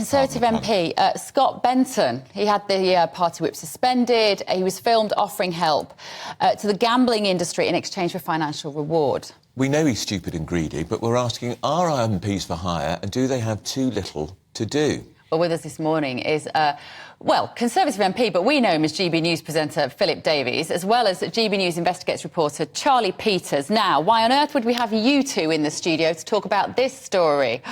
Conservative MP, Scott Benton, he had the party whip suspended. He was filmed offering help to the gambling industry in exchange for financial reward. We know he's stupid and greedy, but we're asking, are our MPs for hire and do they have too little to do? Well, with us this morning is, Conservative MP, but we know him as GB News presenter Phillip Davies, as well as GB News Investigates reporter Charlie Peters. Now, why on earth would we have you two in the studio to talk about this story?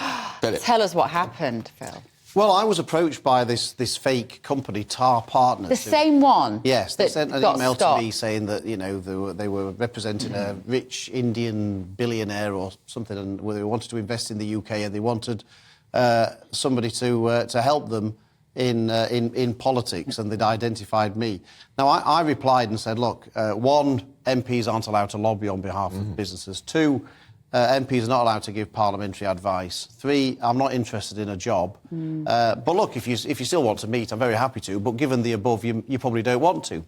Tell us what happened, Phil. Well, I was approached by this fake company, Tar Partners. The same one? Yes, they sent an email stopped. to me saying that, you know, they were representing a rich Indian billionaire or something, and they wanted to invest in the UK, and they wanted somebody to help them in politics, and they'd identified me. Now, I replied and said, look, one, MPs aren't allowed to lobby on behalf of businesses. Two, MPs are not allowed to give parliamentary advice. Three, I'm not interested in a job. But look, if you still want to meet, I'm very happy to, but given the above, you probably don't want to.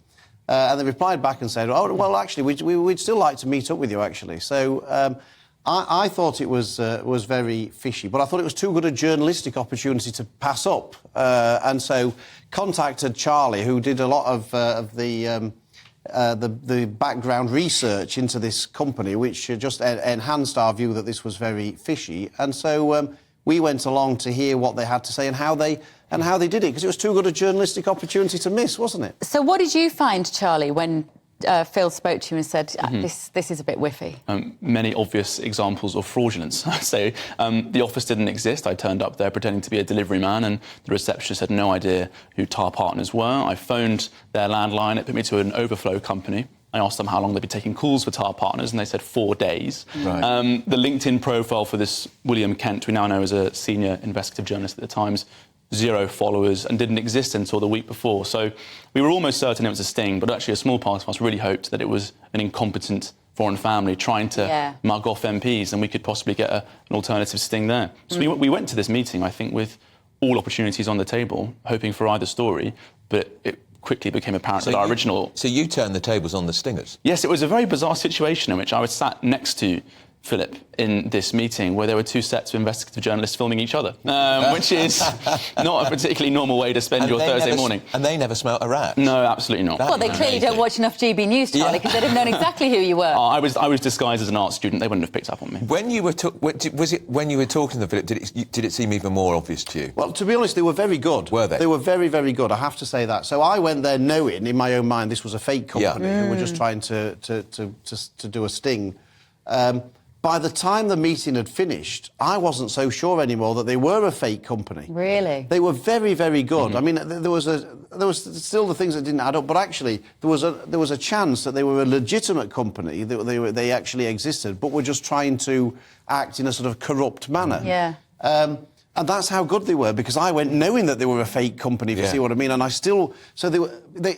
And they replied back and said, oh, well, actually, we'd still like to meet up with you, actually. So I thought it was very fishy, but I thought it was too good a journalistic opportunity to pass up. And so contacted Charlie, who did a lot of the background research into this company, which just enhanced our view that this was very fishy. And so we went along to hear what they had to say and how they did it, because it was too good a journalistic opportunity to miss, wasn't it? So what did you find, Charlie, when Phil spoke to you and said, this is a bit whiffy? Many obvious examples of fraudulence. So the office didn't exist. I turned up there pretending to be a delivery man, and the receptionist had no idea who Tar Partners were. I phoned their landline. It put me to an overflow company. I asked them how long they'd be taking calls for Tar Partners, and they said 4 days. Right. The LinkedIn profile for this William Kent, we now know as a senior investigative journalist at the Times, 0 followers, and didn't exist until the week before. So we were almost certain it was a sting, but actually a small part of us really hoped that it was an incompetent foreign family trying to mug off MPs, and we could possibly get an alternative sting there. So we went to this meeting, I think, with all opportunities on the table, hoping for either story, but it quickly became apparent that our original... So you turned the tables on the stingers? Yes, it was a very bizarre situation in which I was sat next to Philip in this meeting, where there were 2 sets of investigative journalists filming each other, which is not a particularly normal way to spend your Thursday morning. And they never smelt a rat? No, absolutely not. Well, they clearly don't watch enough GB News, Charlie, because they'd have known exactly who you were. I was disguised as an art student. They wouldn't have picked up on me. When you were when you were talking to Philip, did it seem even more obvious to you? Well, to be honest, they were very good. Were they? They were very, very good, I have to say that. So I went there knowing, in my own mind, this was a fake company who were just trying to do a sting. By the time the meeting had finished, I wasn't so sure anymore that they were a fake company. Really? They were very, very good. I mean, there was still the things that didn't add up, but actually there was a chance that they were a legitimate company, that they actually existed, but were just trying to act in a sort of corrupt manner. Yeah. And that's how good they were, because I went knowing that they were a fake company, if you see what I mean, and I still... So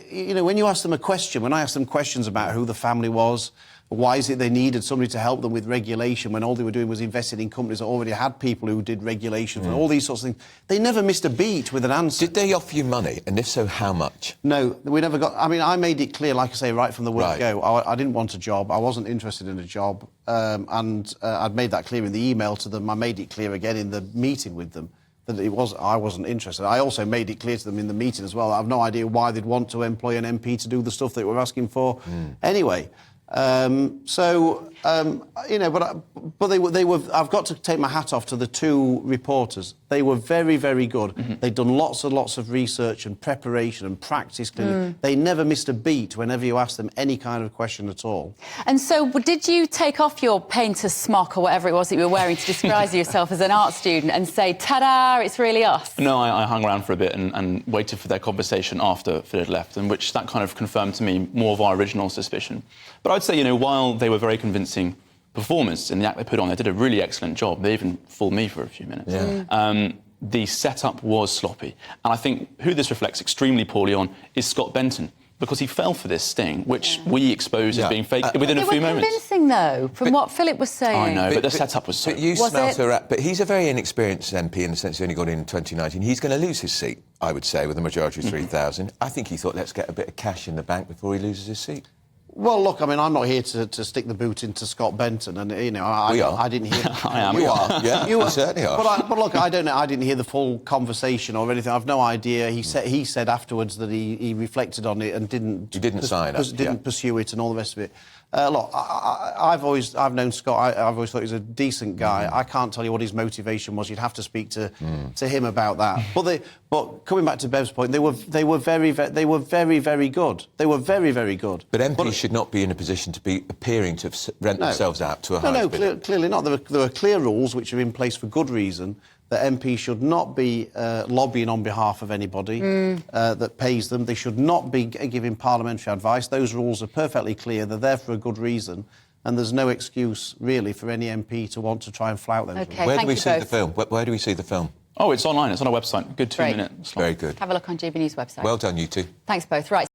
you know, when you ask them a question, when I asked them questions about who the family was, why is it they needed somebody to help them with regulation when all they were doing was investing in companies that already had people who did regulation and all these sorts of things, they never missed a beat with an answer. Did they offer you money? And if so, how much? No, we never got... I mean, I made it clear, like I say, right from the word go. I didn't want a job. I wasn't interested in a job. And I'd made that clear in the email to them. I made it clear again in the meeting with them that I wasn't interested. I also made it clear to them in the meeting as well. I have no idea why they'd want to employ an MP to do the stuff they were asking for. Anyway... you know, but they were. I've got to take my hat off to the 2 reporters. They were very, very good. They'd done lots and lots of research and preparation and practice. Clearly, they never missed a beat whenever you asked them any kind of question at all. And so, did you take off your painter's smock or whatever it was that you were wearing to disguise yourself as an art student and say, "Ta-da! It's really us"? No, I hung around for a bit and waited for their conversation after Phil had left, in which that kind of confirmed to me more of our original suspicion. But I'd say, you know, while they were very convincing performers in the act they put on, they did a really excellent job. They even fooled me for a few minutes. The setup was sloppy. And I think who this reflects extremely poorly on is Scott Benton, because he fell for this sting, which we exposed as being fake within a few moments. They were convincing, though, from what Philip was saying. I know, but the setup was so... But you smelt a rat. But he's a very inexperienced MP in the sense he only got in 2019. He's going to lose his seat, I would say, with a majority of 3,000. I think he thought, let's get a bit of cash in the bank before he loses his seat. Well, look, I mean, I'm not here to stick the boot into Scott Benton, and you know, I didn't hear. I am. You are. Yeah, you certainly are. But look, I don't know. I didn't hear the full conversation or anything. I've no idea. He said afterwards that he reflected on it and didn't. He didn't sign up. Didn't pursue it and all the rest of it. Look, I've known Scott. I've always thought he's a decent guy. I can't tell you what his motivation was. You'd have to speak to him about that. But coming back to Bev's point, they were very, very good. They were very, very good. But MPs should not be in a position to be appearing to rent themselves out to a high bidder. No, clearly not. There are clear rules which are in place for good reason. That MPs should not be lobbying on behalf of anybody that pays them. They should not be giving parliamentary advice. Those rules are perfectly clear. They're there for a good reason. And there's no excuse, really, for any MP to want to try and flout those rules. Where do we see the film? Where do we see the film? Oh, it's online. It's on our website. Good 2 minutes. Very good. Have a look on GB News website. Well done, you two. Thanks both. Right.